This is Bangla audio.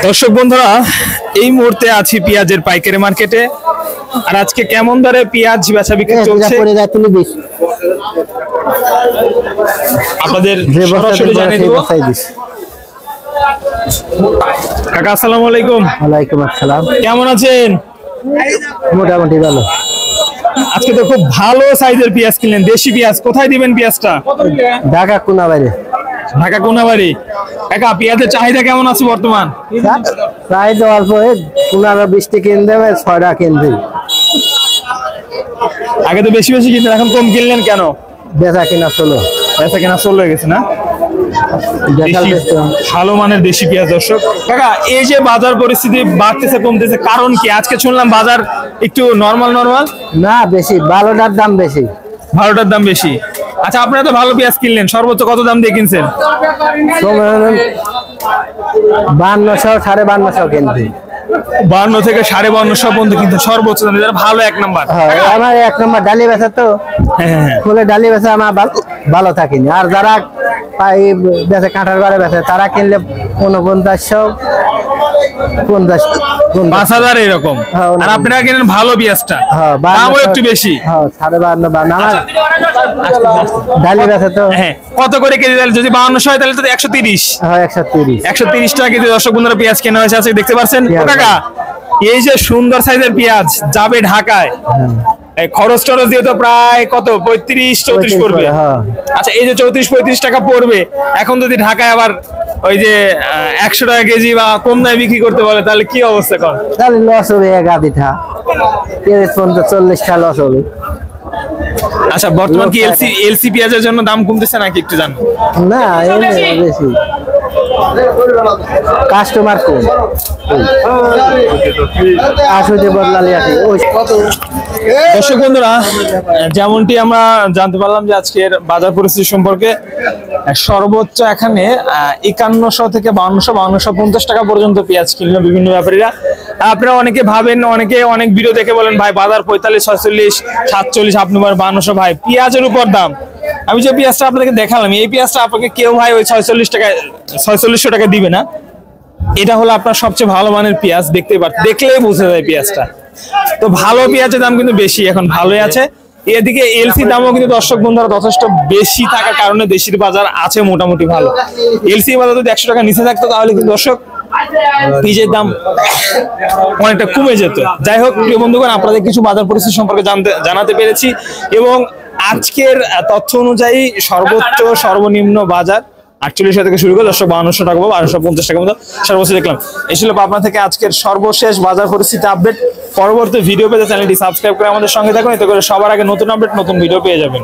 দর্শক বন্ধুরা, এই মুহূর্তে আছি পেঁয়াজের পাইকারি মার্কেটে। আর আজকে কেমন দরে পেঁয়াজ বেচা বিক্রি চলছে আপনাদের সরাসরি জানিয়ে দেব। কাকা আসসালামু আলাইকুম। ওয়ালাইকুম আসসালাম। কেমন আছেন? মোটামুটি ভালো। আজকে তো খুব ভালো সাইজের পেঁয়াজ কিনলেন, দেশি পেঁয়াজ। কোথায় দিবেন পেঁয়াজটা? ঢাকা কোনাবাড়ি। ঢাকা কোনাবাড়ি। কাকা পেঁয়াজের চাহিদা কেমন আছে বর্তমান? চাহিদা অল্প, 15-20 কিনে দেবে, 6টা কিনবে। আগে তো বেশি বেশি কিনতেন, এখন কম কিনলেন কেন? বেচা কিনা চলো, বেচা কিনা চলে গেছে না? ভালো মানের দেশি পেঁয়াজ। দর্শক কাকা, এই যে বাজার পরিস্থিতি বাড়তেছে কমতেছে, কারণ কি? আজকে শুনলাম বাজার একটু নরমাল না, বেশি ভালোটার দাম বেশি। ভালোটার দাম বেশি। আচ্ছা, আপনারা তো ভালো পেঁয়াজ কিনলেন, সর্বোচ্চ কত দাম দিয়ে কিনছেন? 5200, 5250 কিনছি। 52 থেকে 5250 পর্যন্ত কিন্তু সর্বোচ্চ দাম। ভালো এক নাম্বার। আমার এক নম্বর ডালি বেচা তো, ফুলে ডালি বেচা আমার ভালো থাকেনি। আর যারা বেচে কাঁঠার বারে বেচে, তারা কিনলে 4900, 5000 এরকম। আর আপনারা কিনেন ভালো পেঁয়াজটা, দামও একটু বেশি। 52.5 ডালি বেচা তো। কত করে কেজি? যদি 5200 হয় তাহলে তো 130। 130 টাকা কেজি দর্শক বন্ধুরা পেঁয়াজ কেনা হয়েছে। আজকে দেখতে পাচ্ছেন কাকা, এই যে সুন্দর সাইজের পেঁয়াজ যাবে ঢাকায়, খরচ টরচ দিয়ে তো প্রায় কত 35-34 পড়বে। আচ্ছা, এই যে 34-35 টাকা পড়বে, এখন যদি ঢাকায় আবার ওই যে 100 টাকা কেজি বা কম দামে বিক্রি করতে বলে, তাহলে কি অবস্থা কর? তাহলে লস হবে। 40-50 লস হবে। আচ্ছা, বর্তমান কি এলসি পেঁয়াজের জন্য দাম কমতেছে নাকি একটু জানো? না, বেশি কাস্টমার কম। দর্শক বন্ধুরা, যেমনটি আমরা জানতে পারলাম যে আজকের বাজার পরিস্থিতি সম্পর্কে, সর্বোচ্চ এখানে 5100 থেকে 5250 টাকা পর্যন্ত পেঁয়াজ কিনলো বিভিন্ন ব্যাপারীরা। আপনারা অনেকে ভাবেন, অনেকে অনেক ভিডিও দেখে বলেন ভাই বাজার 45, 46, 47, আপনি বলেন 5200। ভাই পেঁয়াজের উপর দাম। আমি যে পেঁয়াজটা আপনাদেরকে দেখালাম, এই পেঁয়াজটা আপনাকে কেউ ভাই ওই 4600 টাকা দিবে না। এটা হলো আপনার সবচেয়ে ভালো মানের পেঁয়াজ। দেখলেই বোঝা যায় পেঁয়াজটা। তো ভালো পেঁয়াজের দাম কিন্তু বেশি, এখন ভালোই আছে। এদিকে এলসি দামও কিন্তু দর্শক বন্ধুরা যথেষ্ট বেশি থাকার কারণে দেশির বাজার আছে মোটামুটি ভালো। এলসি বাজার যদি 100 টাকা নিচে থাকতো তাহলে কিন্তু দর্শক বীজের দাম অনেকটা কমে যেত। যাই হোক প্রিয় বন্ধুগণ, আপনাদের কিছু বাজার পরিস্থিতি সম্পর্কে জানাতে পেরেছি। এবং আজকের তথ্য অনুযায়ী সর্বোচ্চ সর্বনিম্ন বাজার 48 থেকে শুরু করে 5200 টাকা বা 1250 টাকা মতো সর্বোচ্চ দেখলাম। এই ছিল পাবনা থেকে আজকের সর্বশেষ বাজার পরিস্থিতি আপডেট। পরবর্তী ভিডিও পেতে চ্যানেলটি সাবস্ক্রাইব করে আমাদের সঙ্গে থাকুন, এতে করে সবার আগে নতুন আপডেট, নতুন ভিডিও পেয়ে যাবেন।